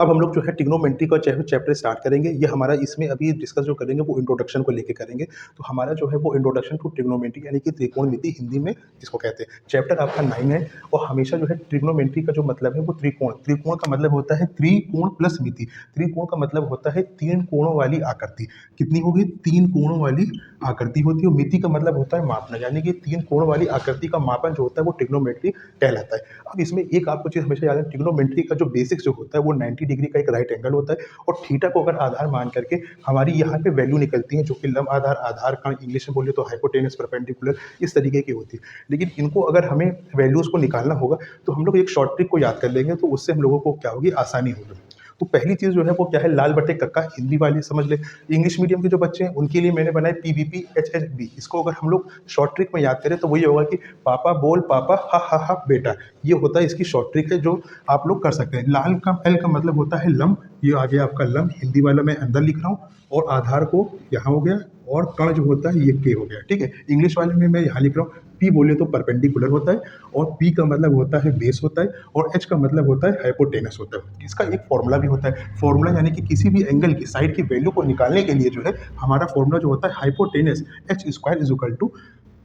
अब हम लोग जो है ट्रिग्नोमेट्री का चैप्टर स्टार्ट करेंगे। ये हमारा इसमें अभी डिस्कस जो करेंगे वो इंट्रोडक्शन को लेके करेंगे। तो हमारा जो है वो इंट्रोडक्शन टू ट्रिग्नोमेट्री यानी कि त्रिकोणमिति हिंदी में जिसको कहते हैं। चैप्टर आपका 9 है और हमेशा जो है ट्रिग्नोमेट्री का जो मतलब है वो त्रिकोण। त्रिकोण का मतलब होता है त्रिकोण प्लस मिति। त्रिकोण का मतलब होता है 3 कोणों वाली आकृति। कितनी होगी? 3 कोणों वाली आकृति होती है। मिति का मतलब होता है मापना, यानी कि 3 कोण वाली आकृति का मापन जो होता है वो ट्रिग्नोमेट्री कहलाता है। अब इसमें एक आपको चीज़ हमेशा याद है, ट्रिग्नोमेट्री का जो बेसिक्स जो होता है वो 90 डिग्री का एक राइट एंगल होता है और थीटा को अगर आधार मान करके हमारी यहाँ पे वैल्यू निकलती है जो कि लंब आधार, आधार का इंग्लिश में बोले तो हाइपोटेनस, परपेंडिकुलर, इस तरीके की होती है। लेकिन इनको अगर हमें वैल्यूज़ को निकालना होगा तो हम लोग एक शॉर्ट ट्रिक को याद कर लेंगे, तो उससे हम लोगों को क्या होगी, आसानी होगी। तो पहली चीज़ जो है वो क्या है, लाल बटे कक्का, हिंदी वाले समझ ले। इंग्लिश मीडियम के जो बच्चे हैं उनके लिए मैंने बनाया पीवीपी एचएचबी। इसको अगर हम लोग शॉर्ट ट्रिक में याद करें तो वही होगा कि पापा बोल पापा हा हा हा बेटा। ये होता है इसकी शॉर्ट ट्रिक है जो आप लोग कर सकते हैं। लाल का एल का मतलब होता है लंब, ये आ गया आपका लंब, हिंदी वाला मैं अंदर लिख रहा हूँ, और आधार को यहाँ हो गया, और कण जो होता है ये के हो गया, ठीक है। इंग्लिश वाले में मैं यहाँ लिख रहा हूँ, पी बोले तो परपेंडिकुलर होता है, और पी का मतलब होता है बेस होता है, और एच का मतलब होता है हाइपोटेनस होता है। इसका एक फॉर्मूला भी होता है। फॉर्मूला यानी कि किसी भी एंगल की साइड की वैल्यू को निकालने के लिए जो है हमारा फॉर्मूला जो होता है hypotenuse H square is equal to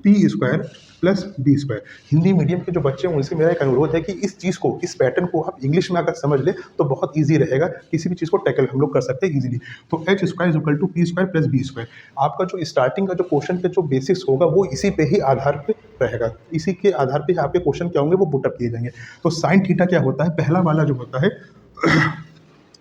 P square plus B square. Hindi medium के जो बच्चे हैं उनसे मेरा एक अनुरोध है कि इस चीज़ को, इस पैटर्न को आप इंग्लिश में अगर समझ ले तो बहुत ईजी रहेगा, किसी भी चीज़ को टैकल हम लोग कर सकते हैं ईजिली। तो H square is equal to P square plus B square. आपका जो स्टार्टिंग का जो क्वेश्चन के जो बेसिक्स होगा वो इसी पे ही आधार पे रहेगा, इसी के आधार पे आपके क्वेश्चन क्या होंगे वो पुटअप किए जाएंगे। तो साइन थीटा क्या होता है? पहला वाला जो होता है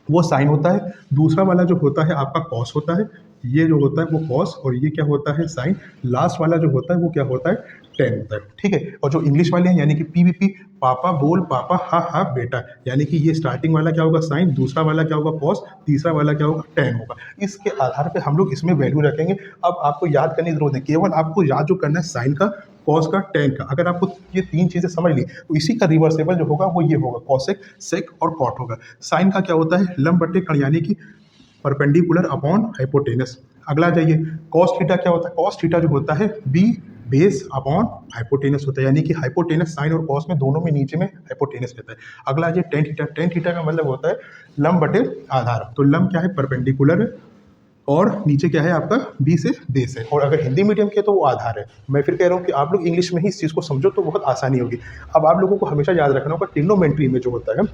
वो साइन होता है, दूसरा वाला जो होता है आपका कॉस होता है, ये जो होता है वो कॉस, और ये क्या होता है साइन, लास्ट वाला जो होता है वो क्या होता है टेन होता है, ठीक है। और जो इंग्लिश वाले हैं यानी कि पीवीपी, पापा बोल पापा हा हा बेटा, यानी कि ये स्टार्टिंग वाला क्या होगा साइन, दूसरा वाला क्या होगा कॉस, तीसरा वाला क्या होगा टेन होगा। इसके आधार पे हम लोग इसमें वैल्यू रखेंगे। अब आपको याद करने की जरूरत है, केवल आपको याद जो करना है साइन का, कॉस का, टेन का। अगर आपको ये तीन चीजें समझ ली तो इसी का रिवर्सेबल जो होगा वो ये होगा, कॉसेक, सेक और कॉट होगा। साइन का क्या होता है, लंब बटे कण, यानी कि परपेंडिकुलर अपॉन हाइपोटेनस। अगला जाइए, कॉस थीटा क्या होता है? कॉस थीटा जो होता है बी बेस अपॉन हाइपोटेनस होता है, यानी कि हाइपोटेनस साइन और कॉस में दोनों में नीचे में हाइपोटेनस रहता है। अगला जो टेन थीटा, टेन थीटा का मतलब होता है लंब बटे आधार। तो लंब क्या है, परपेंडिकुलर है, और नीचे क्या है आपका बी से बेस है, और अगर हिंदी मीडियम के तो वो आधार है। मैं फिर कह रहा हूँ कि आप लोग इंग्लिश में ही इस चीज़ को समझो तो बहुत आसानी होगी। अब आप लोगों को हमेशा याद रखना होगा ट्रिग्नोमेट्री में जो होता है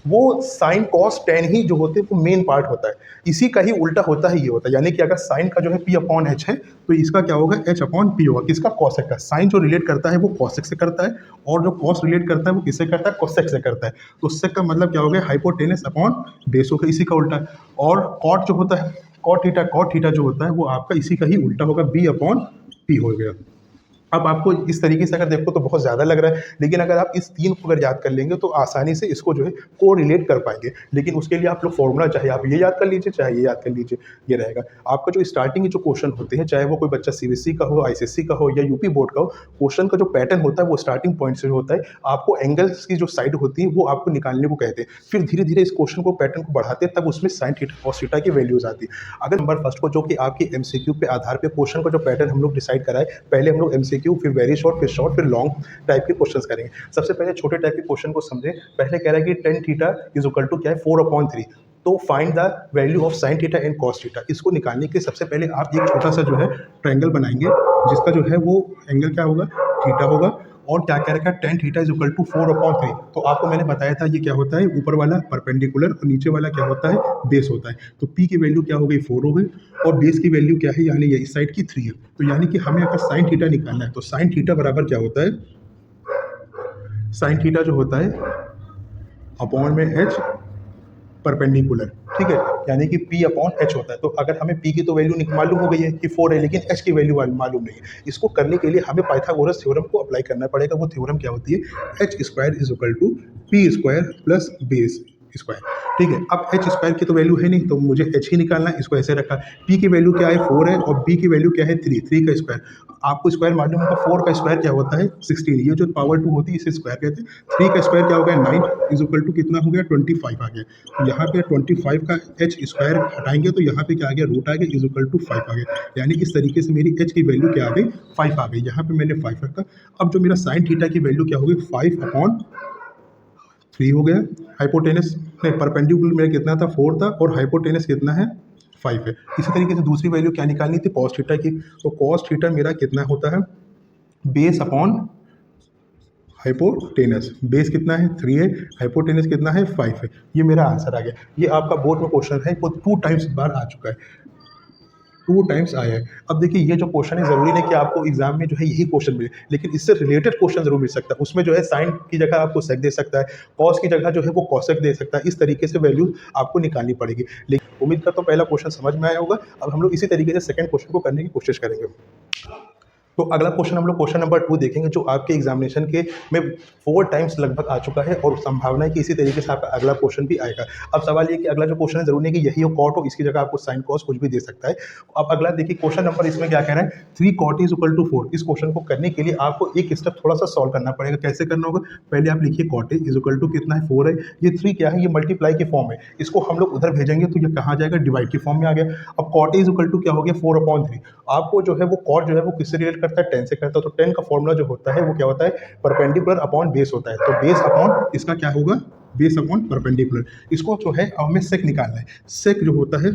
वो साइन कॉस टेन ही जो होते हैं वो मेन पार्ट होता है। इसी का ही उल्टा होता है, ये होता है, यानी कि अगर साइन का जो है पी अपॉन एच है तो इसका क्या होगा एच अपॉन पी होगा। किसका? कॉसेक का। साइन जो रिलेट करता है वो कॉसेक से करता है, और जो कॉस रिलेट करता है वो किससे करता है? कोसेक से करता है। तो सेक का मतलब क्या हो गया, हाइपोटेनस अपॉन बेस होगा, इसी का उल्टा। और कॉट जो होता है, कॉट थीटा जो होता है वो आपका इसी का ही उल्टा होगा, बी अपॉन पी हो गया। अब आपको इस तरीके से अगर देखो तो बहुत ज़्यादा लग रहा है, लेकिन अगर आप इस तीन को अगर याद कर लेंगे तो आसानी से इसको जो है को रिलेट कर पाएंगे। लेकिन उसके लिए आप लोग फॉर्मूला चाहे आप ये याद कर लीजिए चाहे ये याद कर लीजिए, ये रहेगा आपका जो स्टार्टिंग के जो क्वेश्चन होते हैं, चाहे वो कोई बच्चा सीबीएसई का हो, आईसीएसई का हो या यूपी बोर्ड का हो, क्वेश्चन का जो पैटर्न होता है वो स्टार्टिंग पॉइंट से होता है। आपको एंगल्स की जो साइड होती है वो आपको निकालने को कहते हैं, फिर धीरे धीरे इस क्वेश्चन को पैटर्न को बढ़ाते हैं, तब उसमें साइन थीटा कॉस थीटा की वैल्यूज आती है। अगर नंबर फर्स्ट को जो कि आपकी एमसीक्यू पे आधार पे क्वेश्चन का जो पैटर्न हम लोग डिसाइड कराए, पहले हम लोग एमसीक्यू, फिर वेरी शॉर्ट, फिर शॉर्ट, फिर लॉन्ग टाइप के क्वेश्चंस करेंगे। सबसे पहले छोटे टाइप के क्वेश्चन को समझें। पहले कह रहा है कि tan theta is equal to क्या है, 4/3। तो find the value of sine theta and cos theta. इसको निकालने के सबसे पहले आप एक छोटा सा जो है ट्रायंगल बनाएंगे, जिसका जो है वो एंगल क्या होगा, थीटा होगा, और क्या कह रखा है, tan theta is equal to 4/3। तो आपको मैंने बताया था ये क्या होता है, ऊपर वाला परपेंडिकुलर और नीचे वाला क्या होता है, बेस होता है। तो पी की वैल्यू क्या हो गई, 4 हो गई, और बेस की वैल्यू क्या है, यानी ये इस साइड की 3 है। तो यानी कि हमें अगर साइन थीटा निकालना है तो साइन थीटा बराबर क्या होता है, साइन थीटा जो होता है अपॉन में एच परपेंडिकुलर, ठीक है, यानी कि P अपॉन एच होता है। तो अगर हमें P की तो वैल्यू मालूम हो गई है कि 4 है, लेकिन H की वैल्यू मालूम नहीं है। इसको करने के लिए हमें पाइथागोरस थ्योरम को अप्लाई करना पड़ेगा। वो थ्योरम क्या होती है, H square is equal to P square plus base square, ठीक है। अब एच स्क्वायर की तो वैल्यू है नहीं, तो मुझे एच ही निकालना है, इसको ऐसे रखा। पी की वैल्यू क्या है, 4 है, और बी की वैल्यू क्या है, 3 का स्क्वायर। आपको स्क्वायर मालूम होगा, 4 का स्क्वायर क्या होता है, 16। ये जो पावर 2 होती है इसे स्क्वायर कहते हैं। 3 का स्क्वायर क्या हो गया, 9 इज इक्वल टू कितना हो गया, 25 आ गया। तो यहाँ पे 25 का एच स्क्वायर हटाएंगे तो यहाँ पे क्या आ गया, रूट आ गया, इज इक्वल टू 5 आ गया। यानी इस तरीके से मेरी एच की वैल्यू क्या आ गई, 5 आ गई। यहाँ पे मैंने 5 रखा। अब जो मेरा साइन थीटा की वैल्यू क्या होगी, 5/3 3 हो गया, हाइपोटेनस नहीं परपेंडिकुलर मेरा कितना था 4 था और हाइपोटेनस कितना है 5 है। इसी तरीके से दूसरी वैल्यू क्या निकालनी थी कॉस थीटा की, तो कॉस थीटा मेरा कितना होता है बेस अपॉन हाइपोटेनस। बेस कितना है 3 है, हाइपोटेनस कितना है 5 है। ये मेरा आंसर आ गया। ये आपका बोर्ड में क्वेश्चन है, वो 2 टाइम्स बार आ चुका है, 2 टाइम्स आया है। अब देखिए ये जो क्वेश्चन है ज़रूरी नहीं कि आपको एग्जाम में जो है यही क्वेश्चन मिले, लेकिन इससे रिलेटेड क्वेश्चन जरूर मिल सकता है। उसमें जो है साइन की जगह आपको सेक दे सकता है, कॉस की जगह जो है वो कॉसेक दे सकता है। इस तरीके से वैल्यू आपको निकालनी पड़ेगी। लेकिन उम्मीद करता हूँ पहला क्वेश्चन समझ में आया होगा। अब हम लोग इसी तरीके से सेकंड क्वेश्चन को करने की कोशिश करेंगे। तो अगला क्वेश्चन हम लोग क्वेश्चन नंबर 2 देखेंगे, जो आपके एग्जामिनेशन के में 4 टाइम्स लगभग आ चुका है और संभावना है कि इसी तरीके से आपका अगला क्वेश्चन भी आएगा। अब सवाल ये कि अगला जो क्वेश्चन है जरूरी नहीं कि यही हो कॉट हो, इसकी जगह आपको साइन कॉस कुछ भी दे सकता है। अब अगला देखिए क्वेश्चन नंबर इसमें क्या कह रहा है 3 कॉट इज इक्वल टू 4। इस क्वेश्चन को करने के लिए आपको एक स्टेप थोड़ा सा सॉल्व करना पड़ेगा। कैसे करना होगा, पहले आप लिखिए कॉट इज इक्वल टू कितना है 4 है, ये 3 क्या है ये मल्टीप्लाई की फॉर्म है, इसको हम लोग उधर भेजेंगे तो ये कहाँ जाएगा डिवाइड की फॉर्म में आ गया। अब कॉट इज इक्वल टू क्या हो गया 4/3। आपको जो है वो कॉट जो है वो किससे रिलेट करता है 10 से करता है, तो 10 का फॉर्मूला जो होता है वो क्या होता है परपेंडिकुलर अपॉन बेस होता है। तो बेस अपॉन इसका क्या होगा बेस अपॉन परपेंडिकुलर। इसको जो है अब हमें सेक निकालना है। सेक जो होता है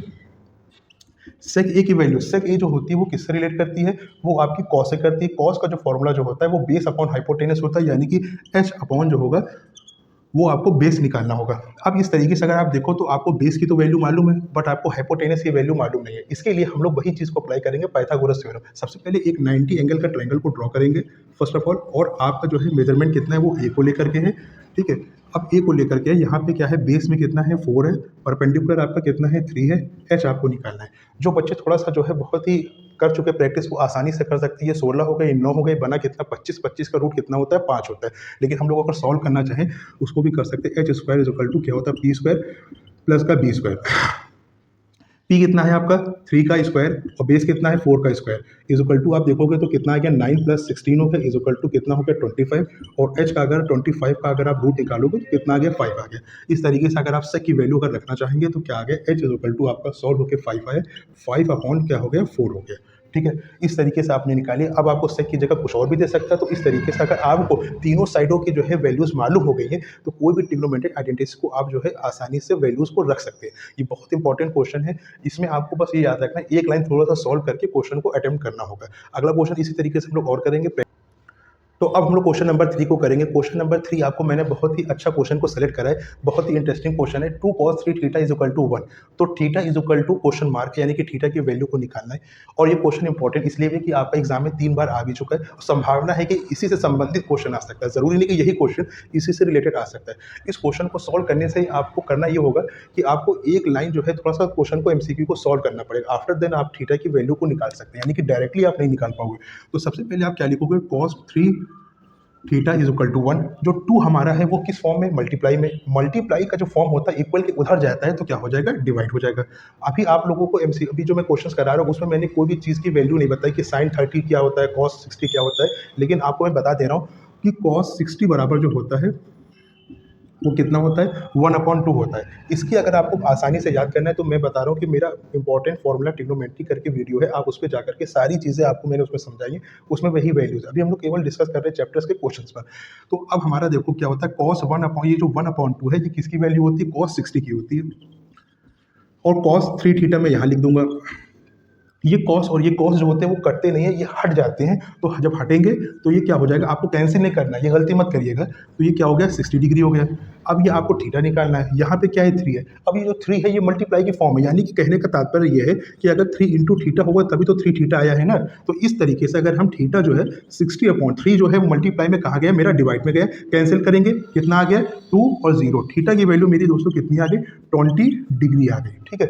सेक ए की वैल्यू, सेक ए जो होती है वो किससे रिलेट करती है, वो आपकी कॉस से करती है। कॉस का जो फॉर्मूला जो होता है वो बेस अपॉन हाइपोटेनस होता है, यानी कि एच अपॉन जो होगा वो आपको बेस निकालना होगा। अब इस तरीके से अगर आप देखो तो आपको बेस की तो वैल्यू मालूम है, बट आपको हाइपोटेनस की वैल्यू मालूम नहीं है। इसके लिए हम लोग वही चीज़ को अप्लाई करेंगे पाइथागोरस थ्योरम। सबसे पहले एक 90 एंगल का ट्रायंगल को ड्रॉ करेंगे फर्स्ट ऑफ ऑल, और आपका जो है मेजरमेंट कितना है वो ए को लेकर के है, ठीक है। अब ए को लेकर के यहाँ पे क्या है बेस में कितना है 4 है, परपेंडिकुलर आपका कितना है 3 है, एच आपको निकालना है। जो बच्चे थोड़ा सा जो है बहुत ही कर चुके प्रैक्टिस वो आसानी से कर सकती है। 16 हो गए 9 हो गए, बना कितना 25, 25 का रूट कितना होता है 5 होता है। लेकिन हम लोग अगर सॉल्व करना चाहें उसको भी कर सकते हैं। H square is equal to क्या होता है पी स्क्वायर प्लस का बी स्क्वायर। पी कितना है आपका 3 का स्क्वायर और बेस कितना है 4 का स्क्वायर इज इक्वल टू आप देखोगे तो कितना आ गया 9 + 16 हो गया इज इक्वल टू कितना हो गया 25। और एच का अगर 25 का अगर आप रूट निकालोगे तो कितना आ गया 5 आ गया। इस तरीके से अगर आप सेक की वैल्यू अगर रखना चाहेंगे तो क्या आ गया एच इज इक्वल टू आपका सॉल्व होकर 5 आया, 5 अपॉन क्या हो गया 4 हो गया, ठीक है। इस तरीके से आपने निकाली। अब आपको सेक की जगह कुछ और भी दे सकता है। तो इस तरीके से अगर आपको तीनों साइडों की जो है वैल्यूज मालूम हो गई है तो कोई भी ट्रिग्नोमेट्रिक आइडेंटिटीज को आप जो है आसानी से वैल्यूज को रख सकते हैं। ये बहुत इंपॉर्टेंट क्वेश्चन है। इसमें आपको बस ये याद रखना है एक लाइन थोड़ा सा सॉल्व करके क्वेश्चन को अटेम्प्ट करना होगा। अगला क्वेश्चन इसी तरीके से हम लोग और करेंगे। तो अब हम लोग क्वेश्चन नंबर 3 को करेंगे। क्वेश्चन नंबर 3 आपको मैंने बहुत ही अच्छा क्वेश्चन को सेलेक्ट करा है, बहुत ही इंटरेस्टिंग क्वेश्चन है। 2 cos 3 theta is equal to 1। तो theta is equal to question mark यानी कि थीटा की वैल्यू को निकालना है। और ये क्वेश्चन इंपॉर्टेंट इसलिए भी कि आपका एग्जाम में 3 बार आ भी चुका है और संभावना है कि इसी से संबंधित क्वेश्चन आ सकता है। जरूरी नहीं कि यही क्वेश्चन इसी से रिलेटेड आ सकता है। इस क्वेश्चन को सॉल्व करने से आपको करना ये होगा कि आपको एक लाइन जो है थोड़ा सा क्वेश्चन को एमसीक्यू को सॉल्व करना पड़ेगा। आफ्टर देन आप थीटा की वैल्यू को निकाल सकते हैं, यानी कि डायरेक्टली आप नहीं निकाल पाओगे। तो सबसे पहले आप क्या लिखोगे cos 3 theta is equal to 1। जो 2 हमारा है वो किस फॉर्म में मल्टीप्लाई में, मल्टीप्लाई का जो फॉर्म होता है इक्वल के उधर जाता है तो क्या हो जाएगा डिवाइड हो जाएगा। अभी आप लोगों को एमसी अभी जो मैं क्वेश्चंस करा रहा हूँ उसमें मैंने कोई भी चीज़ की वैल्यू नहीं बताई कि साइन 30 क्या होता है cos 60 क्या होता है, लेकिन आपको मैं बता दे रहा हूँ कि cos 60 बराबर जो होता है वो कितना होता है 1/2 होता है। इसकी अगर आपको आसानी से याद करना है तो मैं बता रहा हूँ कि मेरा इंपॉर्टेंट फॉर्मूला ट्रिग्नोमेट्री करके वीडियो है, आप उस पर जाकर के सारी चीज़ें आपको मैंने उसमें समझाई है, उसमें वही वैल्यूज। अभी हम लोग केवल डिस्कस कर रहे हैं चैप्टर्स के क्वेश्चंस पर। तो अब हमारा देखो क्या होता है cos 1 ये जो 1/2 है ये किसकी वैल्यू होती है cos 60 की होती है। और cos 3 थीटा मैं यहाँ लिख दूंगा। ये कॉस और ये कॉस जो होते हैं वो कटते नहीं है, ये हट जाते हैं। तो जब हटेंगे तो ये क्या हो जाएगा, आपको कैंसिल नहीं करना है, ये गलती मत करिएगा। तो ये क्या हो गया 60 डिग्री हो गया। अब ये आपको थीटा निकालना है। यहाँ पे क्या है 3 है। अब ये जो 3 है ये मल्टीप्लाई की फॉर्म है, यानी कि कहने का तात्पर्य ये है कि अगर 3 इंटू थीटा होगा तभी तो 3 थीटा आया है ना। तो इस तरीके से अगर हम थीटा जो है 60/3 जो है वो मल्टीप्लाई में कहा गया, मेरा डिवाइड में गया, कैंसिल करेंगे कितना आ गया 2 और 0। थीटा की वैल्यू मेरी दोस्तों कितनी आ गई 20 डिग्री आ गई, ठीक है।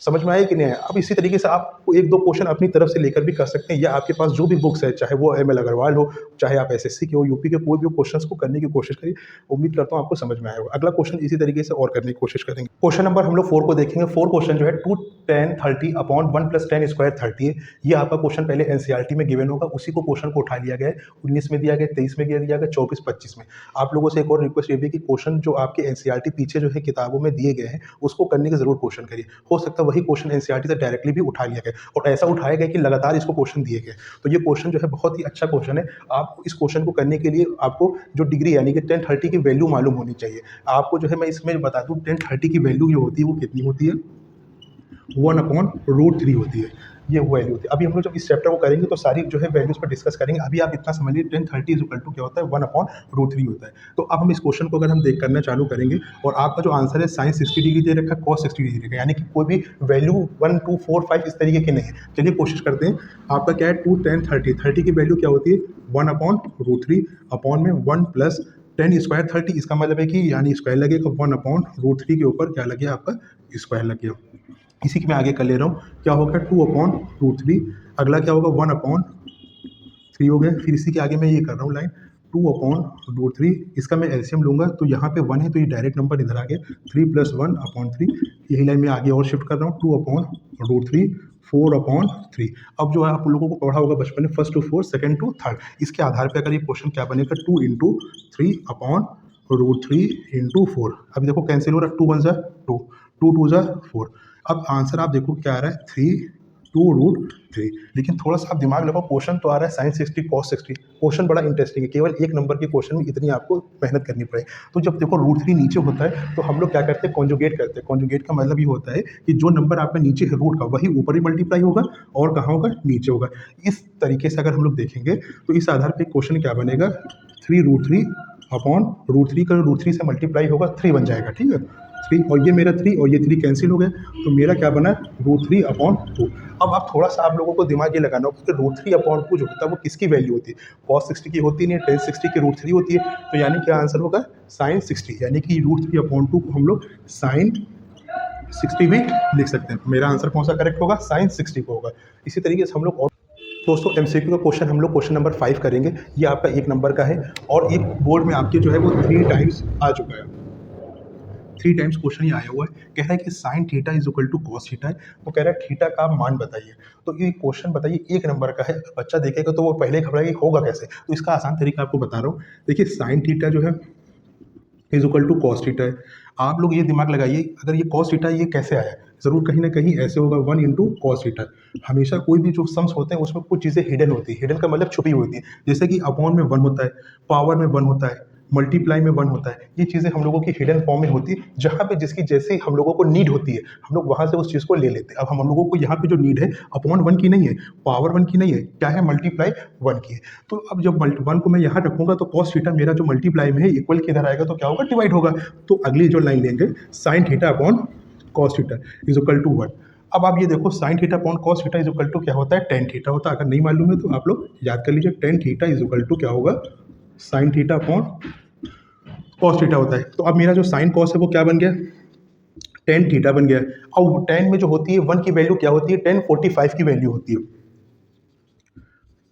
समझ में आया कि नहीं आया। अब इसी तरीके से आपको एक दो क्वेश्चन अपनी तरफ से लेकर भी कर सकते हैं, या आपके पास जो भी बुक्स है चाहे वो एमएल अग्रवाल हो, चाहे आप एसएससी के हो, यूपी के, कोई भी क्वेश्चंस को करने की कोशिश करिए। उम्मीद करता हूँ आपको समझ में आया होगा। अगला क्वेश्चन इसी तरीके से और करने की कोशिश करेंगे। क्वेश्चन नंबर हम लोग 4 को देखेंगे। 4 क्वेश्चन जो है 2 tan 30 अपॉन 1 + tan स्क्वायर 30 है। ये आपका क्वेश्चन पहले एनसीईआरटी में गिवन होगा, उसी को क्वेश्चन को उठा लिया गया है। 19 में दिया गया, 23 में दिया गया, 24, 25 में। आप लोगों से एक और रिक्वेस्ट ये भी कि क्वेश्चन जो आपके एनसीईआरटी पीछे जो है किताबों में दिए गए हैं उसको करने की जरूर कोशिश करिए। हो सकता है वही क्वेश्चन एनसीईआरटी से डायरेक्टली भी उठा लिया गया और ऐसा उठाया गया कि लगातार इसको क्वेश्चन दिए गए। तो ये क्वेश्चन जो है बहुत ही अच्छा क्वेश्चन है। आपको इस क्वेश्चन को करने के लिए आपको जो डिग्री यानी कि 1030 की वैल्यू मालूम होनी चाहिए। आपको जो है मैं इसमें बता दूँ 1030 की वैल्यू जो होती है वो कितनी होती है, 1/√3 होती है। ये वैल्यू होती है। अभी हम लोग जब इस चैप्टर को करेंगे तो सारी जो है वैल्यूज पर डिस्कस करेंगे। अभी आप इतना समझिए 1030 इज इक्वल टू क्या होता है, 1/√3 होता है। तो अब हम इस क्वेश्चन को अगर हम देख करना चालू करेंगे और आपका जो आंसर है साइन 60 डिग्री दे रखा है, कॉस 60 डिग्री दे रखा है, यानी कि कोई भी वैल्यू 1, 2, 4, 5 इस तरीके की नहीं है। चलिए कोशिश करते हैं। आपका क्या है 2, 10, 30 की वैल्यू क्या होती है 1/√3 अपॉन में 1 प्लस 10 स्क्वायर 30। इसका मतलब है कि यानी स्क्वायर लगेगा 1/√3 के ऊपर क्या लगे आपका स्क्वायर लग गया। इसी की मैं आगे कर ले रहा हूँ। क्या होगा 2/√3, अगला क्या होगा 1/3 हो गया। फिर इसी के आगे मैं ये कर रहा हूँ लाइन 2/√3, इसका मैं एलसीएम लूंगा तो यहाँ पे 1 है तो ये डायरेक्ट नंबर इधर आ गया 3 + 1/3। यही लाइन मैं आगे और शिफ्ट कर रहा हूँ 2/√3 4/3। अब जो है आप लोगों को पढ़ा होगा बचपन में 1st to 4th, 2nd to 3rd, इसके आधार पे अगर ये क्वेश्चन क्या बनेगा 2 × 3/√3 × 4। अभी देखो कैंसिल हो रहा है, 2 1 = 2, 2 2 = 4। अब आंसर आप देखो क्या आ रहा है 3/2√3। लेकिन थोड़ा सा आप दिमाग लगाओ, क्वेश्चन तो आ रहा है साइन 60 कॉस 60। क्वेश्चन बड़ा इंटरेस्टिंग है, केवल एक नंबर के क्वेश्चन में इतनी आपको मेहनत करनी पड़े। तो जब देखो √3 नीचे होता है तो हम लोग क्या करते हैं, कॉन्जुगेट करते हैं। कॉन्जुगेट का मतलब ये होता है कि जो नंबर आपका नीचे है रूट का वही ऊपर ही मल्टीप्लाई होगा और कहाँ होगा, नीचे होगा। इस तरीके से अगर हम लोग देखेंगे तो इस आधार पर क्वेश्चन क्या बनेगा 3√3/√3 का √3 से मल्टीप्लाई होगा 3 बन जाएगा, ठीक है 3, और ये मेरा 3 और ये 3 कैंसिल हो गया तो मेरा क्या बना √3/2। अब आप थोड़ा सा आप लोगों को दिमाग ये लगाना होगा कि √3/2 जो होता है वो किसकी वैल्यू होती है, cos 60 की होती नहीं, tan 60 की √3 होती है। तो यानी क्या आंसर होगा sin 60, यानी कि √3/2 को हम लोग sin 60 भी लिख सकते हैं। मेरा आंसर कौन सा करेक्ट होगा, sin 60 को होगा। इसी तरीके से हम लोग और दोस्तों एमसीक्यू का क्वेश्चन हम लोग क्वेश्चन नंबर 5 करेंगे। ये आपका 1 नंबर का है और एक बोर्ड में आपके जो है वो 3 टाइम्स आ चुका है। 3 टाइम्स क्वेश्चन ये आया हुआ है। कह रहा है कि sine theta is equal to cos theta है। वो कह रहा है थीटा का मान बताइए। तो ये क्वेश्चन बताइए 1 नंबर का है। बच्चा देखेगा तो वो पहले घबराएगा होगा कैसे। तो इसका आसान तरीका आपको बता रहा हूँ। देखिए साइन थीटा जो है is equal to cos theta है। आप लोग ये दिमाग लगाइए, अगर ये कॉस थीटा ये कैसे आया, जरूर कहीं ना कहीं ऐसे होगा 1 × cos थीटा। हमेशा कोई भी जो सम्स होते हैं उसमें कुछ चीज़ें हिडन होती है। हिडन का मतलब छुपी होती है। जैसे कि अपॉन में 1 होता है, पावर में 1 होता है, मल्टीप्लाई में 1 होता है। ये चीज़ें हम लोगों की हिडन फॉर्म में होती है, जहाँ पे जिसकी जैसे हम लोगों को नीड होती है हम लोग वहाँ से उस चीज़ को ले लेते हैं। अब हम लोगों को यहाँ पे जो नीड है अपॉन 1 की नहीं है, पावर 1 की नहीं है, क्या है मल्टीप्लाई 1 की है। तो अब जब 1 को मैं यहाँ रखूंगा तो cos थीटा मेरा जो मल्टीप्लाई में है इक्वल के इधर आएगा तो क्या होगा, डिवाइड होगा। तो अगली जो लाइन लेंगे sine theta upon cos theta is equal to 1। अब आप ये देखो sine theta upon cos theta is equal to क्या होता है, tan थीटा होता है। अगर नहीं मालूम है तो आप लोग याद कर लीजिए, tan theta is equal to क्या होगा, sine theta upon cos theta होता है। तो अब मेरा जो साइन cos है वो क्या बन गया, tan थीटा बन गया। और tan में जो होती है 1 की वैल्यू क्या होती है, tan 45 की वैल्यू होती है।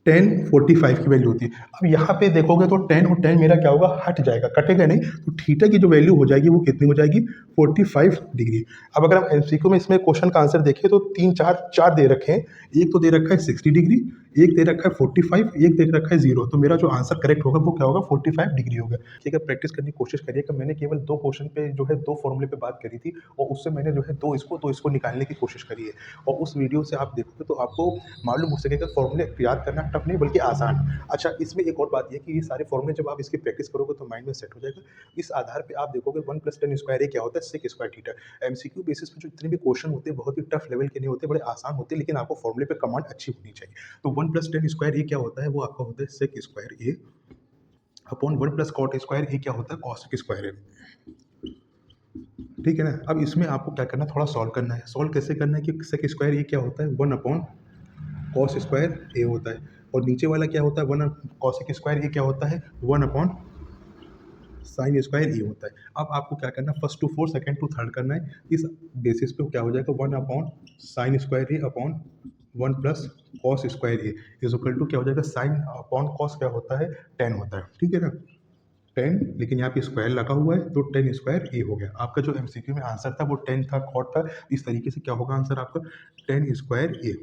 tan 45 की वैल्यू होती है। अब यहाँ पे देखोगे तो tan और tan मेरा क्या होगा, हट जाएगा, कटेगा नहीं। तो थीटा की जो वैल्यू हो जाएगी वो कितनी हो जाएगी, 45 डिग्री। अब अगर हम एमसीक्यू में इसमें क्वेश्चन का आंसर देखें तो 3 4 दे रखे हैं। एक तो दे रखा है 60 डिग्री, एक दे रखा है 45, एक दे रखा है 0। तो मेरा जो आंसर करेक्ट होगा वो क्या होगा, 45 डिग्री होगा। ठीक है, प्रैक्टिस करने की कोशिश करिए कि मैंने केवल 2 क्वेश्चन पे जो है 2 फॉर्मूले पे बात करी थी और उससे मैंने जो है 2 इसको निकालने की कोशिश करी है। और उस वीडियो से आप देखोगे तो आपको मालूम हो सकेगा फॉर्मूले याद करना टफ नहीं बल्कि आसान। अच्छा, इसमें एक और बात यह कि ये सारे फॉर्मूले जब आप इसकी प्रैक्टिस करोगे तो माइंड में सेट हो जाएगा। इस आधार पे आप देखोगे 1 + tan स्क्वायर ये क्या होता है, sec square theta. MCQ basis पे जो जितने भी क्वेश्चन होते हैं बहुत ही टफ लेवल के नहीं होते, बड़े आसान होते हैं, लेकिन आपको फॉर्मूले पे कमांड अच्छी होनी चाहिए। तो 1 + tan स्क्वायर ये क्या होता है, वो आपका होता है sec square A upon 1 + cot square ये क्या होता है, cos स्क्वायर ए। ठीक है ना। अब इसमें आपको क्या करना है, थोड़ा सॉल्व करना है। सॉल्व कैसे करना है कि sec स्क्वायर ये क्या होता है, 1/cos स्क्वायर ए होता है। और नीचे वाला क्या होता है, 1/cos स्क्वायर ये क्या होता है, 1/sin स्क्वायर ए होता है। अब आपको क्या करना है, 1st to 4th, 2nd to 3rd करना है। इस बेसिस पे क्या हो जाएगा, 1/sin square A upon 1 + cos square A is equal to क्या हो जाएगा, साइन अपॉन कॉस क्या होता है, tan होता है। ठीक है ना, 10, लेकिन यहाँ पे स्क्वायर लगा हुआ है तो tan स्क्वायर ए हो गया। आपका जो एमसीक्यू में आंसर था वो tan था, cot था। इस तरीके से क्या होगा आंसर आपका, tan स्क्वायर ए।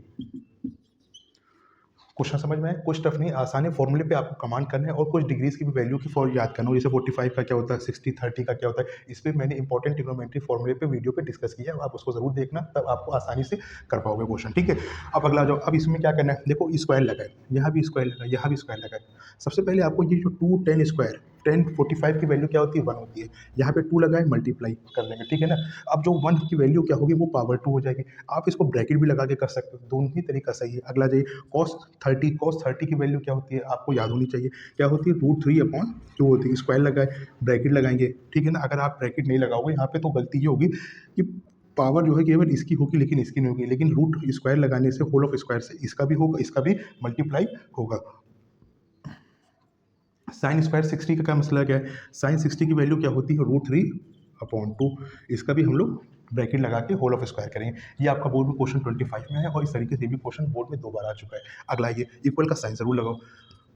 क्वेश्चन समझ में आया? कुछ टफ नहीं, आसान है। फॉर्मूले पे आपको कमांड करना है और कुछ डिग्रीज की भी वैल्यू की फॉर याद करना हो, जैसे 45 का क्या होता है, 60 30 का क्या होता है। इस पे मैंने इंपॉर्टेंट ट्रिग्नोमेट्री फॉर्मूले पे वीडियो पे डिस्कस किया है, आप उसको जरूर देखना, तब आपको आसानी से कर पाओगे क्वेश्चन। ठीक है, अब अगला जाओ। अब इसमें क्या करना है, देखो स्क्वायर लगा है, यहाँ भी स्क्वायर लगा है, यहाँ भी स्क्वायर लगा है। सबसे पहले आपको ये जो 2 10 स्क्वायर 10 45 की वैल्यू क्या होती है, 1 होती है। यहाँ पे 2 लगा है, मल्टीप्लाई कर लेंगे, ठीक है ना। अब जो 1 की वैल्यू क्या होगी, वो पावर 2 हो जाएगी। आप इसको ब्रैकेट भी लगा के कर सकते हो, दोनों ही तरीका सही है। अगला जाइए, cos 30 की वैल्यू क्या होती है, आपको याद होनी चाहिए, क्या होती है, √3/2 होती है। स्क्वायर लगाए, ब्रैकेट लगाएंगे, ठीक है ना। अगर आप ब्रैकेट नहीं लगाओगे यहाँ पे तो गलती ये होगी कि पावर जो है केवल इसकी होगी लेकिन इसकी नहीं होगी, लेकिन रूट स्क्वायर लगाने से, होल ऑफ स्क्वायर से इसका भी होगा, इसका भी मल्टीप्लाई होगा। साइन स्क्वायर 60 का क्या मसला क्या है, साइन 60 की वैल्यू क्या होती है, √3/2। इसका भी हम लोग ब्रैकेट लगा के होल ऑफ स्क्वायर करेंगे। ये आपका बोर्ड में क्वेश्चन 25 में है और इस तरीके से भी क्वेश्चन बोर्ड में 2 बार आ चुका है। अगला ये इक्वल का साइन जरूर लगाओ,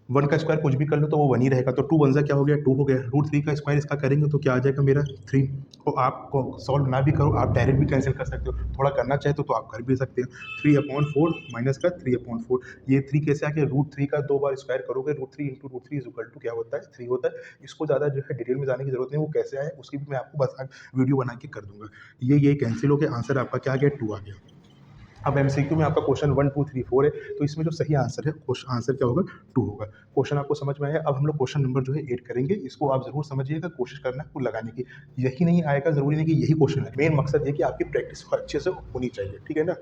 1 का स्क्वायर कुछ भी कर लो तो वो 1 ही रहेगा, तो 2 1 क्या हो गया, 2 हो गया। √3 का स्क्वायर इसका करेंगे तो क्या आ जाएगा मेरा 3। तो आपको सॉल्व ना भी करो, आप डायरेक्ट भी कैंसिल कर सकते हो, थोड़ा करना चाहे तो आप कर भी सकते हो। 3/4 माइनस का 3/4, ये 3 कैसे आ गया, √3 का 2 बार स्क्वायर करोगे, √3 × √3 इज इक्वल टू क्या होता है, 3 होता है। इसको ज़्यादा जो है डिटेल में जाने की जरूरत नहीं, वो कैसे आया उसकी भी मैं आपको बस वीडियो बना के कर दूंगा। ये कैंसिल हो गया, आंसर आपका क्या आ गया, 2 आ गया। अब एमसीक्यू में आपका क्वेश्चन 1 2 3 4 है, तो इसमें जो सही आंसर है, आंसर क्या होगा, 2 होगा। क्वेश्चन आपको समझ में आया। अब हम लोग क्वेश्चन नंबर जो है 8 करेंगे, इसको आप जरूर समझिएगा, कोशिश करना है लगाने की। यही नहीं आएगा, जरूरी नहीं कि यही क्वेश्चन है, मेन मकसद ये कि आपकी प्रैक्टिस अच्छे से होनी चाहिए, ठीक है ना।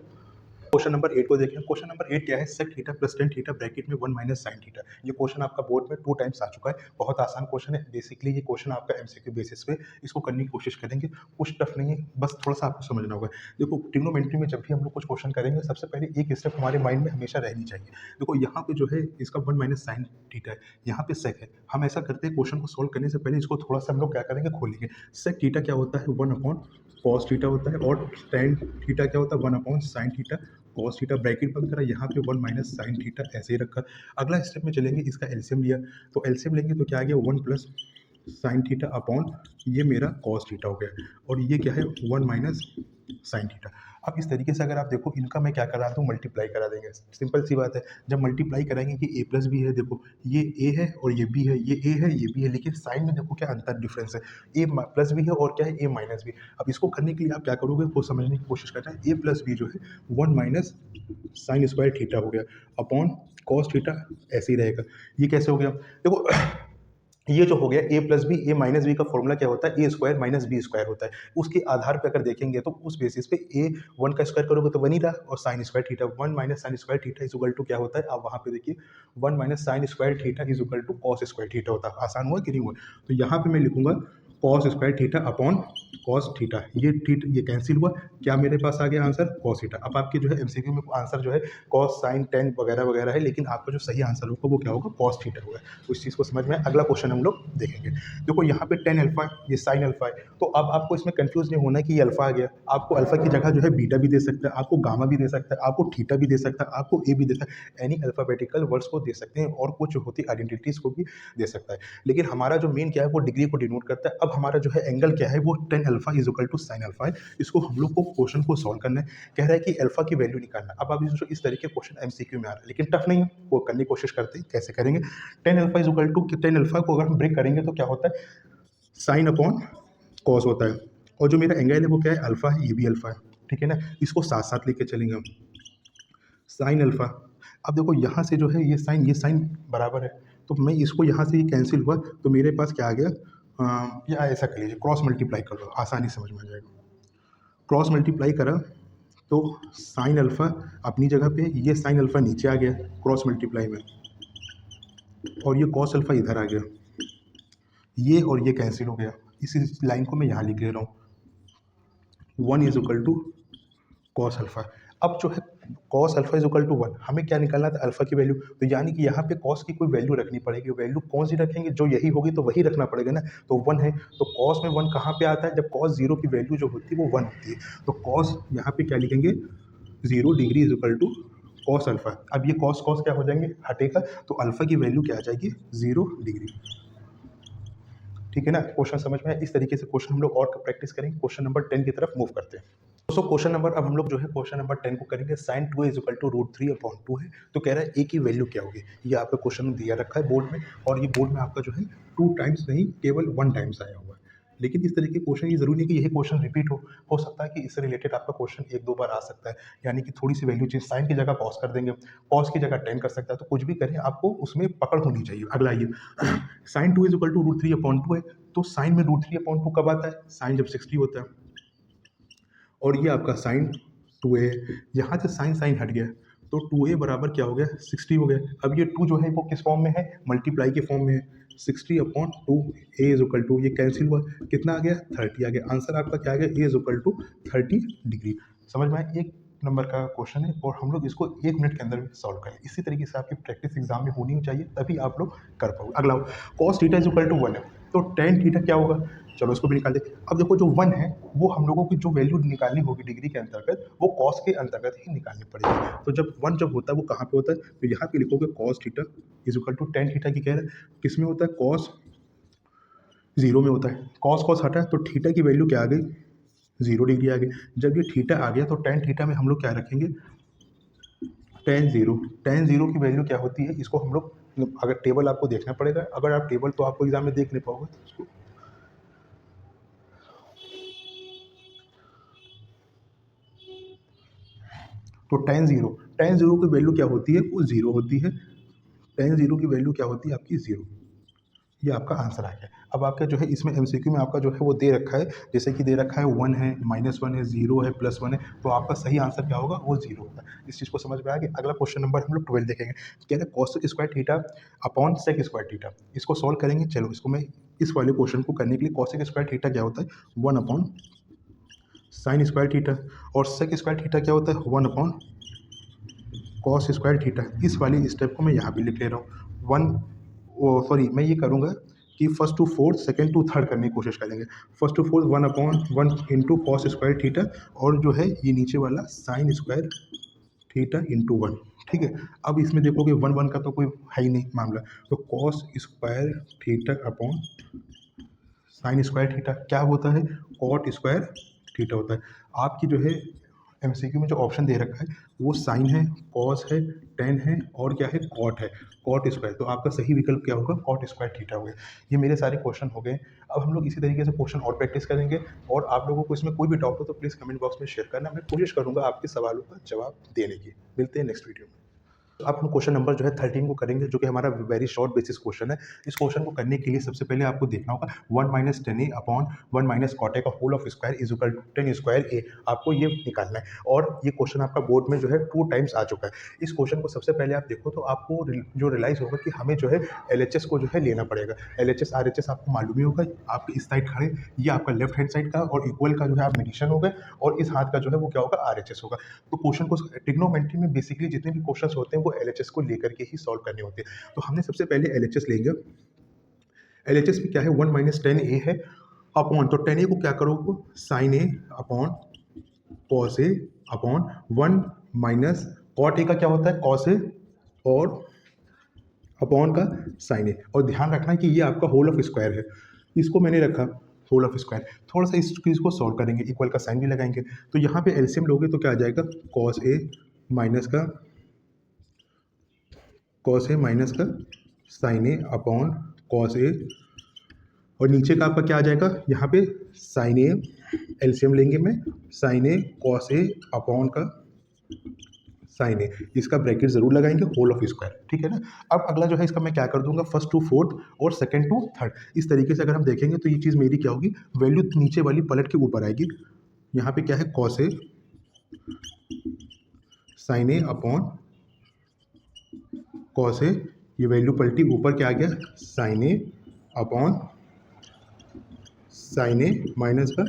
क्वेश्चन नंबर 8 को देखें। क्वेश्चन नंबर 8 क्या है, sec theta plus tan theta bracket में 1 माइनस साइन थीटा। ये क्वेश्चन आपका बोर्ड में 2 टाइम्स आ चुका है, बहुत आसान क्वेश्चन है। बेसिकली ये क्वेश्चन आपका एमसीक्यू बेसिस पे इसको करने की कोशिश करेंगे, कुछ टफ नहीं है, बस थोड़ा सा आपको समझना होगा। देखो ट्रिग्नोमेट्री में जब भी हम लोग कुछ क्वेश्चन करेंगे, सबसे पहले एक स्टेप हमारे माइंड में हमेशा रहनी चाहिए। देखो यहाँ पे जो है इसका 1 माइनस साइन थीटा है, यहाँ पे सेक है। हम ऐसा करते हैं, क्वेश्चन को सोल्व करने से पहले इसको थोड़ा सा हम लोग क्या करेंगे, खोलेंगे। सेक थीटा क्या होता है, 1/cos थीटा होता है, और टेन थीटा क्या होता है, 1/sin theta. Cos theta bracket बंद करा, यहाँ पे 1 माइनस साइन थीटा ऐसे ही रखा। अगला स्टेप में चलेंगे, इसका एलसीएम लिया, तो एलसीएम लेंगे तो क्या आ गया, 1 प्लस साइन थीटा अपॉन ये मेरा कॉस थीटा हो गया, और ये क्या है, 1 माइनस साइन थीटा। अब इस तरीके से अगर आप देखो, इनका मैं क्या करा दूँ, मल्टीप्लाई करा देंगे, सिंपल सी बात है। जब मल्टीप्लाई कराएंगे, ये ए प्लस बी है, देखो ये ए है और ये बी है, ये ए है ये बी है, लेकिन साइन में देखो क्या अंतर डिफरेंस है, ए प्लस बी है और क्या है, ए माइनस बी। अब इसको करने के लिए आप क्या करोगे, वो समझने की कोशिश करना है। ए प्लस बी जो है 1 माइनस साइन स्क्वायर थीटा हो गया अपॉन कॉस थीटा, ऐसे ही रहेगा। ये कैसे हो गया, देखो ये जो हो गया ए प्लस बी, ए माइनस बी का फॉर्मूला क्या होता है, ए स्क्वायर माइनस बी स्क्वायर होता है। उसके आधार पे अगर देखेंगे तो उस बेसिस पे ए 1 का स्क्वायर करोगे तो 1 ही रहा, और sine square theta 1 minus sine square theta is equal to क्या होता है, आप वहाँ पे देखिए 1 minus sine square theta is equal to cos square theta होता है। आसान हुआ कि नहीं हुआ, तो यहाँ पे मैं लिखूंगा cos square theta upon cos theta, ये कैंसिल हुआ, क्या मेरे पास आ गया आंसर, कॉस थीटा। अब आपके जो है एमसीक्यू में आंसर जो है कॉस साइन टेन वगैरह वगैरह है, लेकिन आपका जो सही आंसर होगा वो क्या होगा, कॉस थीटा होगा। तो इस चीज़ को समझ में। अगला क्वेश्चन हम लोग देखेंगे। देखो यहाँ पे टेन अल्फा, ये साइन अल्फा है, तो अब आपको इसमें कंफ्यूज नहीं होना कि ये अल्फा आ गया। आपको अल्फा की जगह जो है बीटा भी दे सकता है, आपको गामा भी दे सकता है, आपको थीटा भी दे सकता है, आपको ए भी दे सकता है, एनी अल्फाबेटिकल वर्ड्स को दे सकते हैं, और कुछ होती आइडेंटिटीज को भी दे सकता है। लेकिन हमारा जो मेन क्या है, वो डिग्री को डिनोट करता है। अब हमारा जो है एंगल क्या है, वो tan alpha is equal to sine alpha है। इसको हम लोग को क्वेश्चन को सॉल्व करना है, कह रहा है कि अल्फा की वैल्यू निकालना। अब आप इस तरीके क्वेश्चन एमसीक्यू में आ रहा है, लेकिन टफ नहीं है, वो करने की कोशिश करते हैं। कैसे करेंगे, tan alpha is equal to, tan alpha को अगर हम ब्रेक करेंगे तो क्या होता है, साइन अपॉन कॉस होता है, और जो मेरा एंगल है वो क्या है, अल्फा है, ये भी अल्फा है, ठीक है ना। इसको साथ साथ लेके चलेंगे हम, साइन अल्फा। अब देखो यहाँ से जो है ये साइन बराबर है, तो मैं इसको यहाँ से ये कैंसिल हुआ, तो मेरे पास क्या आ गया, या ऐसा कर लीजिए, क्रॉस मल्टीप्लाई कर लो, आसानी समझ में आ जाएगा। क्रॉस मल्टीप्लाई करा तो साइन अल्फा अपनी जगह पे, ये साइन अल्फा नीचे आ गया क्रॉस मल्टीप्लाई में, और ये कॉस अल्फा इधर आ गया, ये और ये कैंसिल हो गया। इस लाइन को मैं यहाँ लिख ले रहा हूँ, 1 is equal to cos alpha. अब जो है cos alpha is equal to 1, हमें क्या निकालना था, अल्फा की वैल्यू। तो यानी कि यहाँ पे कॉस की कोई वैल्यू रखनी पड़ेगी, वैल्यू कौन सी रखेंगे, जो यही होगी तो वही रखना पड़ेगा ना। तो 1 है, तो कॉस में 1 कहाँ पे आता है, जब कॉस 0 की वैल्यू जो होती है वो 1 होती है। तो कॉस यहाँ पे क्या लिखेंगे, 0 degree is equal to cos alpha. अब ये कॉस कॉस क्या हो जाएंगे, हटेगा, तो अल्फा की वैल्यू क्या आ जाएगी, 0 डिग्री। ठीक है ना, क्वेश्चन समझ में आया। इस तरीके से क्वेश्चन हम लोग और प्रैक्टिस करेंगे। क्वेश्चन नंबर 10 की तरफ मूव करते हैं। दोस्तों क्वेश्चन नंबर, अब हम लोग जो है क्वेश्चन नंबर 10 को करेंगे। साइन 2 इज इक्वल टू √3/2 है, तो कह रहा है ए की वैल्यू क्या होगी। ये आपका क्वेश्चन दिया रखा है बोर्ड में, और ये बोर्ड में आपका जो है 2 टाइम्स नहीं, केवल 1 टाइम्स आया हुआ है। लेकिन इस तरह के क्वेश्चन, ये जरूरी नहीं कि यही क्वेश्चन रिपीट हो सकता है कि इससे रिलेटेड आपका क्वेश्चन 1-2 बार आ सकता है, यानी कि थोड़ी सी वैल्यू चेंज, साइन की जगह कॉस कर देंगे, कॉस की जगह टेन कर सकता है, तो कुछ भी करें आपको उसमें पकड़ होनी चाहिए। अगला ये साइन 2 इज इक्वल टू √3/2 है, तो साइन में √3/2 कब आता है, साइन जब 60 होता है, और ये आपका साइन 2a, यहाँ से साइन साइन हट गया, तो 2a बराबर क्या हो गया, 60 हो गया। अब ये 2 जो है वो किस फॉर्म में है, मल्टीप्लाई के फॉर्म में है, 60/2 a इज इक्वल टू, ये कैंसिल हुआ, कितना आ गया, 30 आ गया। आंसर आपका क्या आ गया, a is equal to 30 degree. समझ में आया, एक नंबर का क्वेश्चन है और हम लोग इसको 1 मिनट के अंदर सॉल्व करें। इसी तरीके से आपकी प्रैक्टिस एग्जाम में होनी चाहिए, तभी आप लोग कर पाओगे। अगला cos theta is equal to 1 है, तो tan थीटा क्या होगा, चलो इसको भी निकाल दे। अब देखो जो 1 है वो हम लोगों की जो वैल्यू निकालनी होगी डिग्री के अंतर्गत, वो कॉस के अंतर्गत ही निकालनी पड़ेगी। तो जब 1 जब होता है वो कहाँ पे होता है, तो यहाँ पे लिखोगे cos theta is equal to tan theta की कह रहा है किस में होता है, cos 0 में होता है। cos cos हटा तो थीटा की वैल्यू क्या आ गई, 0 डिग्री आ गई। जब ये थीटा आ गया तो tan थीटा में हम लोग क्या रखेंगे, tan 0 की वैल्यू क्या होती है, इसको हम लोग, अगर टेबल आपको देखना पड़ेगा, अगर आप टेबल तो आपको एग्जाम में देख नहीं पाओगे, तो इसको तो tan 0 की वैल्यू क्या होती है, वो 0 होती है। tan 0 की वैल्यू क्या होती है आपकी, 0। ये आपका आंसर आ गया। अब आपका जो है इसमें एमसीक्यू में आपका जो है वो दे रखा है, जैसे कि दे रखा है 1 है, -1 है, 0 है, +1 है, तो आपका सही आंसर क्या होगा, वो 0 होगा। इस चीज़ को समझ में आ गया। अगला क्वेश्चन नंबर हम लोग 12 देखेंगे। कह रहे हैं cos square theta upon sec square theta, इसको सॉल्व करेंगे। चलो इसको मैं, इस वाले क्वेश्चन को करने के लिए cos स्क्वायर थीटा क्या होता है, 1 अपॉन साइन स्क्वायर थीटा, और सेक स्क्वायर थीटा क्या होता है, 1 अपॉन कॉस स्क्वायर थीटा। इस वाली स्टेप को मैं यहाँ भी लिख ले रहा हूँ। सॉरी, मैं ये करूँगा कि first to fourth, second to third करने की कोशिश करेंगे। First to fourth 1/1 into cos square theta, और जो है ये नीचे वाला साइन स्क्वायर थीटा इंटू 1। ठीक है, अब इसमें देखोगे 1/1 का तो कोई है ही नहीं मामला, तो cos square theta upon sine square theta क्या होता है, कॉट स्क्वायर थीटा होता है। आपकी जो है एमसीक्यू में जो ऑप्शन दे रखा है वो साइन है, कॉस है, टेन है, और क्या है, कॉट है, कॉट स्क्वायर। तो आपका सही विकल्प क्या होगा, कॉट स्क्वायर थीटा हो गया। ये मेरे सारे क्वेश्चन हो गए। अब हम लोग इसी तरीके से क्वेश्चन और प्रैक्टिस करेंगे, और आप लोगों को इसमें कोई भी डाउट हो तो प्लीज़ कमेंट बॉक्स में शेयर करना, मैं कोशिश करूँगा आपके सवालों का जवाब देने की। मिलते हैं नेक्स्ट वीडियो में। अब हम क्वेश्चन नंबर जो है 13 को करेंगे, जो कि हमारा वेरी शॉर्ट बेसिस क्वेश्चन है। इस क्वेश्चन को करने के लिए सबसे पहले आपको देखना होगा 1 - tan a upon 1 - cot a का whole of square is equal to tan square a, आपको ये निकालना है। और ये क्वेश्चन आपका बोर्ड में जो है 2 टाइम्स आ चुका है। इस क्वेश्चन को सबसे पहले आप देखो तो आपको जो रियलाइज होगा कि हमें जो है LHS को जो है लेना पड़ेगा। LHS RHS आपको मालूम ही होगा, आप इस साइड खड़े, ये आपका लेफ्ट हैंड साइड का, और इक्वल का जो है आप मेडिशन हो गए, और इस हाथ का जो है वो क्या होगा, RHS होगा। तो क्वेश्चन को, ट्रिग्नोमेट्री में बेसिकली जितने भी क्वेश्चन होते हैं वो LHS को लेकर के ही सॉल्व करने होते हैं। तो हमने सबसे पहले LHS लेंगे। LHS में क्या है, 1 - tan a है अपॉन, तो tan a को क्या करोगे, sin a upon cos a upon 1 - cot a का क्या होता है, cos a, और अपॉन का sin a। और ध्यान रखना है कि ये आपका होल ऑफ स्क्वायर है, इसको मैंने रखा होल ऑफ स्क्वायर। थोड़ा सा इस चीज़ को सॉल्व करेंगे, इक्वल का साइन भी लगाएंगे, तो यहाँ पे एलसीएम लोगे तो क्या आ जाएगा, cos a माइनस का sign A upon cos A, और नीचे का आपका क्या आ जाएगा, यहाँ पे साइन ए, एलसीएम लेंगे में sign A cos A upon का साइन ए, इसका ब्रैकेट जरूर लगाएंगे, होल ऑफ स्क्वायर। ठीक है ना। अब अगला जो है इसका मैं क्या कर दूंगा, फर्स्ट टू फोर्थ और सेकंड टू थर्ड। इस तरीके से अगर हम देखेंगे तो ये चीज़ मेरी क्या होगी, वैल्यू नीचे वाली पलट के ऊपर आएगी। यहाँ पे क्या है, cos A sign A upon cos A, ये वैल्यू पलटी ऊपर क्या आ गया, साइन ए अपॉन साइन ए माइनस का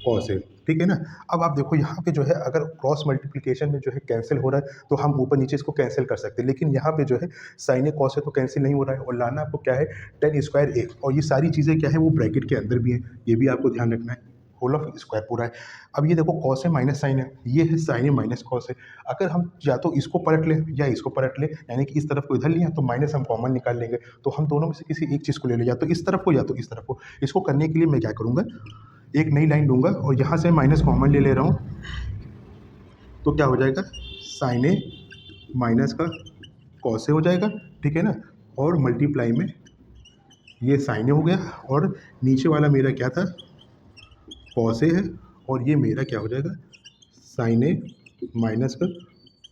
कॉस ए। ठीक है ना। अब आप देखो यहाँ पे जो है अगर क्रॉस मल्टीप्लिकेशन में जो है कैंसिल हो रहा है तो हम ऊपर नीचे इसको कैंसिल कर सकते हैं, लेकिन यहाँ पे जो है साइन ए कॉस ए तो कैंसिल नहीं हो रहा है, और लाना आपको क्या है, tan स्क्वायर ए, और ये सारी चीज़ें क्या है वो ब्रैकेट के अंदर भी हैं, ये भी आपको ध्यान रखना है, होल ऑफ स्क्वायर पूरा है। अब ये देखो कॉस ए माइनस साइन है, ये है साइन ए माइनस कॉस है। अगर हम या तो इसको पलट लें या इसको पलट लें, यानी कि इस तरफ को इधर लिया तो माइनस हम कॉमन निकाल लेंगे, तो हम दोनों में से किसी एक चीज़ को ले लें, या तो इस तरफ को या तो इस तरफ को। इसको करने के लिए मैं क्या करूँगा, एक नई लाइन लूँगा और यहाँ से माइनस कॉमन ले रहा हूँ, तो क्या हो जाएगा, साइन ए माइनस का कॉस ए हो जाएगा, ठीक है ना। और मल्टीप्लाई में ये साइन ए हो गया और नीचे वाला मेरा क्या था, कॉस ए है, और ये मेरा क्या हो जाएगा, साइन ए माइनस का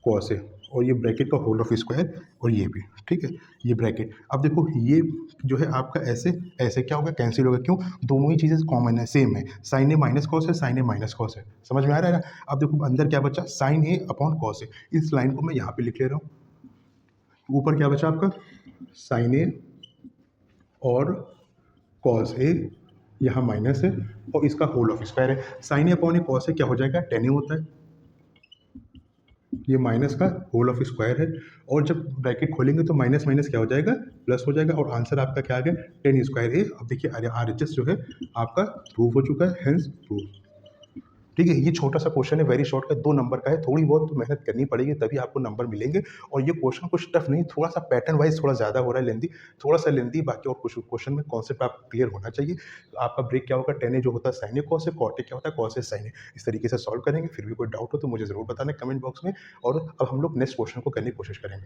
कॉस ए, और ये ब्रैकेट का होल ऑफ स्क्वायर, और ये भी, ठीक है, ये ब्रैकेट। अब देखो ये जो है आपका ऐसे ऐसे क्या होगा, कैंसिल होगा, क्यों, दोनों ही चीज़ें कॉमन है, सेम है, साइन ए माइनस कॉस है, साइन ए माइनस कॉस है, समझ में आ रहा है ना। अब देखो अंदर क्या बचा, sign A upon cos A, इस लाइन को मैं यहाँ पे लिख ले रहा हूँ। ऊपर क्या बचा आपका, साइन ए और कॉस ए, यहाँ माइनस है, और इसका होल ऑफ स्क्वायर है। साइन ए अपॉन ए कॉस ए क्या हो जाएगा, टेन ए होता है, ये माइनस का होल ऑफ स्क्वायर है, और जब ब्रैकेट खोलेंगे तो माइनस माइनस क्या हो जाएगा, प्लस हो जाएगा, और आंसर आपका क्या आ गया, टेन स्क्वायर ए। अब देखिए RHS जो है आपका प्रूव हो चुका है, हेंस प्रूव, ठीक है। ये छोटा सा क्वेश्चन है, वेरी शॉर्ट का, 2 नंबर का है, थोड़ी बहुत तो मेहनत करनी पड़ेगी तभी आपको नंबर मिलेंगे। और ये क्वेश्चन कुछ टफ नहीं, थोड़ा सा पैटर्न वाइज थोड़ा ज़्यादा हो रहा है, लेंदी, थोड़ा सा लेंदी, बाकी और कुछ क्वेश्चन में कॉन्सेप्ट आप क्लियर होना चाहिए। तो आपका ब्रेक क्या होगा, टेन ए जो होता है sine A cos A, cot A क्या होता है कॉस ए साइन ए, इस तरीके से सॉल्व करेंगे। फिर भी कोई डाउट हो तो मुझे ज़रूर बताना कमेंट बॉक्स में, और अब हम लोग नेक्स्ट क्वेश्चन को करने की कोशिश करेंगे।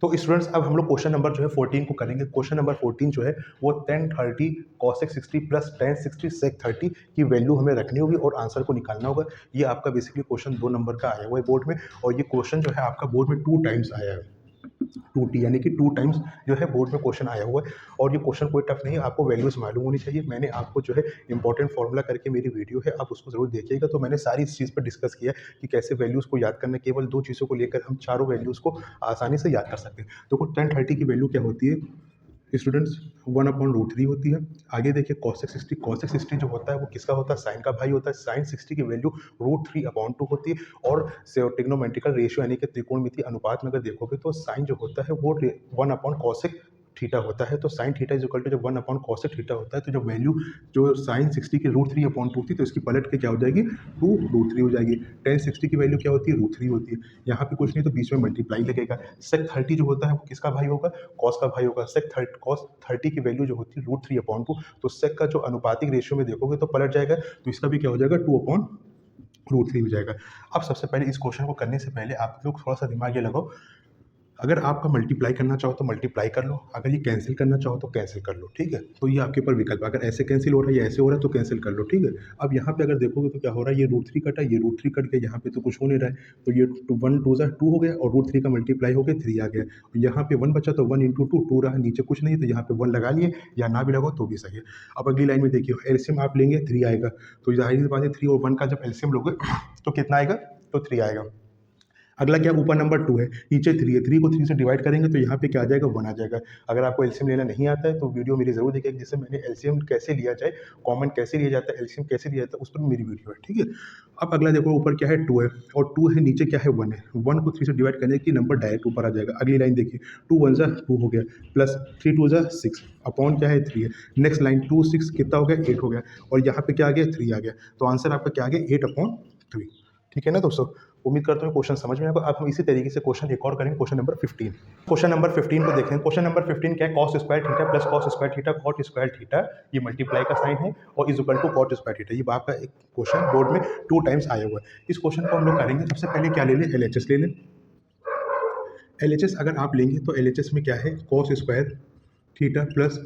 तो स्टूडेंट्स अब हम लोग क्वेश्चन नंबर जो है 14 को करेंगे। क्वेश्चन नंबर 14 जो है वो tan 30 cosec 60 plus tan 60 sec 30 की वैल्यू हमें रखनी होगी और आंसर को निकालना होगा। ये आपका बेसिकली क्वेश्चन 2 नंबर का आया हुआ है बोर्ड में, और ये क्वेश्चन जो है आपका बोर्ड में 2 टाइम्स आया है, 2T यानी कि 2 टाइम्स जो है बोर्ड में क्वेश्चन आया हुआ है। और ये क्वेश्चन कोई टफ नहीं है, आपको वैल्यूज मालूम होनी चाहिए। मैंने आपको जो है इंपॉर्टेंट फॉर्मूला करके मेरी वीडियो है, आप उसको जरूर देखिएगा। तो मैंने सारी इस चीज़ पर डिस्कस किया कि कैसे वैल्यूज़ को याद करना, केवल 2 चीज़ों को लेकर हम चारों वैल्यूज़ को आसानी से याद कर सकते हैं। तो tan 30 की वैल्यू क्या होती है स्टूडेंट्स, 1/√3 होती है। आगे देखिए cosec 60 जो होता है वो किसका होता है, साइन का भाई होता है। साइन 60 की वैल्यू √3/2 होती है। और ट्रिग्नोमेट्रिकल रेशियो यानी कि त्रिकोणमिति अनुपात में अगर देखोगे तो साइन जो होता है वो 1/cosec थीटा होता है। तो sine theta is equal to जब 1/cosec थीटा होता है, तो जब वैल्यू जो साइन 60 की √3/2 थी, तो इसकी पलट के क्या हो जाएगी, 2√3 हो जाएगी। tan 60 की वैल्यू क्या होती है, √3 होती है। यहाँ पे कुछ नहीं तो बीच में मल्टीप्लाई लगेगा। sec 30 जो होता है वो किसका भाई होगा, कॉस का भाई होगा। cos 30 की वैल्यू जो होती है √3/2, तो सेक का जो अनुपातिक रेशियो में देखोगे तो पलट जाएगा, तो इसका भी क्या हो जाएगा, 2/√3 हो जाएगा। अब सबसे पहले इस क्वेश्चन को करने से पहले आप लोग थोड़ा सा दिमाग ये लगाओ, अगर आपका मल्टीप्लाई करना चाहो तो मल्टीप्लाई कर लो, अगर ये कैंसिल करना चाहो तो कैंसिल कर लो, ठीक है। तो ये आपके ऊपर विकल्प, अगर ऐसे कैंसिल हो रहा है या ऐसे हो रहा है तो कैंसिल कर लो, ठीक है। अब यहाँ पे अगर देखोगे तो क्या हो रहा है, ये √3 कटा, ये √3 कट गया, यहाँ पे तो कुछ हो नहीं रहा है, तो ये 1 2 2 हो गया, और √3 का मल्टीप्लाई हो गया 3 आ गया। यहाँ पे 1 बचा तो 1 × 2 2 रहा, नीचे कुछ नहीं, तो यहाँ पे 1 लगा लिए, या ना भी लगाओ तो भी सही है। अब अगली लाइन में देखिए, एलसीएम आप लेंगे 3 आएगा, तो जाहिर सी बात है 3 और 1 का जब एलसीएम लोगे तो कितना आएगा, तो 3 आएगा। अगला क्या, ऊपर नंबर 2 है, नीचे 3 है, 3 को 3 से डिवाइड करेंगे तो यहाँ पे क्या आ जाएगा, 1 आ जाएगा। अगर आपको एलसीएम लेना नहीं आता है तो वीडियो मेरी जरूर देखिएगा, जिससे मैंने एलसीएम कैसे लिया जाए, कॉमन कैसे लिया जाता है, एलसीएम कैसे लिया जाता है, उस पर मेरी वीडियो है, ठीक है। अब अगला देखो, ऊपर क्या है, 2 है, और 2 है, नीचे क्या है, 1 है। 1 को 3 से डिवाइड करने की नंबर डायरेक्ट ऊपर आ जाएगा। अगली लाइन देखिए, 2 1 जा 2 हो गया, प्लस 3 2 जा 6, अपॉन क्या है, 3 है। नेक्स्ट लाइन 2 6 कितना हो गया, 8 हो गया, और यहाँ पे क्या आ गया, 3 आ गया। तो आंसर आपका क्या आ गया, 8/3, ठीक है ना दोस्तों। उम्मीद करता हूँ क्वेश्चन समझ में आएगा। अब हम इसी तरीके से क्वेश्चन एक और करेंगे, क्वेश्चन नंबर 15। क्वेश्चन नंबर 15 को देखें। क्वेश्चन नंबर 15 क्या है, cos square theta plus cos square theta cot square theta, ये मल्टीप्लाई का साइन है, और is equal to cot square theta. ये आपका एक क्वेश्चन बोर्ड में 2 टाइम्स आया हुआ है। इस क्वेश्चन को हम लोग करेंगे, सबसे पहले क्या ले लें, LHS ले लें। LHS अगर आप लेंगे तो LHS में क्या है, cos square theta plus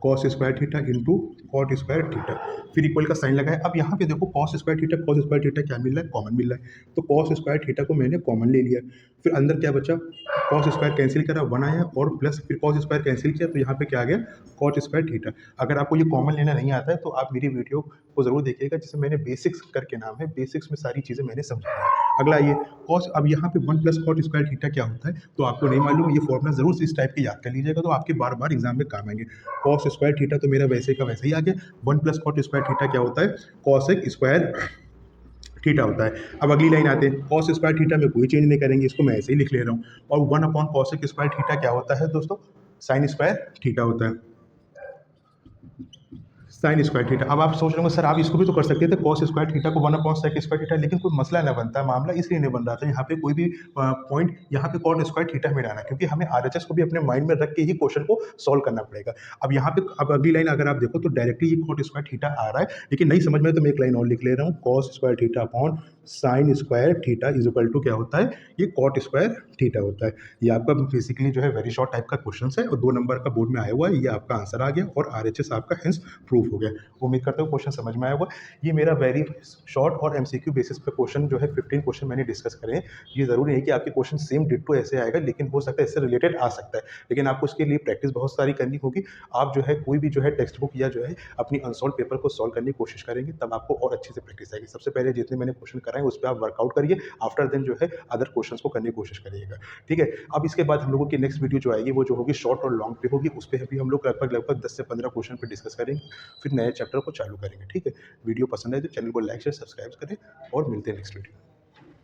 cos square theta into cot square theta, फिर इक्वल का साइन लगा है। अब यहाँ पे देखो cos स्क्वायर थीटा क्या मिल रहा है, कॉमन मिल रहा है, तो cos स्क्वायर थीटा को मैंने कॉमन ले लिया। फिर अंदर क्या बचा, cos स्क्वायर कैंसिल करा, 1 आया, और प्लस फिर cos स्क्वायर कैंसिल किया, तो यहाँ पे क्या आ गया, cot स्क्वायर थीटा। अगर आपको ये कॉमन लेना नहीं आता है तो आप मेरी वीडियो को जरूर देखिएगा, जिसमें मैंने बेसिक्स करके नाम है, बेसिक्स में सारी चीज़ें मैंने समझाया है। अगला ये cos, अब यहाँ पे 1 + cot स्क्वायर थीटा क्या होता है, तो आपको नहीं मालूम, ये फॉर्मूला जरूर से इस टाइप के याद कर लीजिएगा, तो आपके बार बार एग्जाम में काम आएंगे। cos स्क्वायर थीटा तो मेरा वैसे का वैसे ही आ गया, 1 + cot स्क्वायर थीटा क्या होता है, cosec स्क्वायर थीटा होता है। अब अगली लाइन आते हैं, cos स्क्वायर थीटा में कोई चेंज नहीं करेंगे, इसको मैं ऐसे ही लिख ले रहा हूँ, और 1/cosec स्क्वायर थीटा क्या होता है दोस्तों, साइन स्क्वायर थीटा होता है। Sign square theta. अब आप सोच रहे होंगे सर आप इसको भी तो कर सकते थे कॉस स्क्वायर थीटा को 1/sec स्क्वायर थीटा, लेकिन कोई मसला ना बनता, मामला इसलिए नहीं बन रहा था यहाँ पे कोई भी पॉइंट यहाँ पे कॉट स्क्वायर थीटा में लाना, क्योंकि हमें आरएचएस को भी अपने माइंड में रख के ही क्वेश्चन को सॉल्व करना पड़ेगा। अब यहाँ पे अब अगली लाइन अगर आप देखो तो डायरेक्टली ये कॉट स्क्वायर थीटा आ रहा है, लेकिन नहीं समझ में तो मैं एक लाइन और लिख ले रहा हूँ, cos square theta upon sine square theta is equal to क्या होता है, ये कॉट स्क्वायर थीटा होता है। ये आपका बेसिकली जो है वेरी शॉर्ट टाइप का क्वेश्चन है और 2 नंबर का बोर्ड में आया हुआ है, ये आपका आंसर आ गया और आरएचएस आपका हेंस प्रूफ हो गया। उम्मीद करता हूँ क्वेश्चन समझ में आया होगा। ये मेरा वेरी शॉर्ट और एमसीक्यू बेसिस पे क्वेश्चन जो है 15 क्वेश्चन मैंने डिस्कस करे हैं। ये जरूरी नहीं कि आपके क्वेश्चन सेम डिट्टो ऐसे आएगा, लेकिन हो सकता है इससे रिलेटेड आ सकता है, लेकिन आपको उसके लिए प्रैक्टिस बहुत सारी करनी होगी। आप जो है कोई भी जो है टेक्स्ट बुक या जो है अपनी अनसॉल्व पेपर को सॉल्व करने की कोशिश करेंगे, तब आपको और अच्छे से प्रैक्टिस आएगी। सबसे पहले जितने मैंने क्वेश्चन कराए उस पर आप वर्कआउट करिए, आफ्टर देन जो है अदर क्वेश्चन को करने की कोशिश करिएगा। ठीक है, अब इसके बाद हम लोगों की नेक्स्ट वीडियो जो आएगी वो जो होगी शॉर्ट और लॉन्ग पे होगी, उस पर अभी हम लोग लगभग 10 से 15 क्वेश्चन पे डिस्कस करेंगे, फिर नए चैप्टर को चालू करेंगे। ठीक है, वीडियो पसंद आए तो चैनल को लाइक शेयर सब्सक्राइब करें और मिलते हैं नेक्स्ट वीडियो।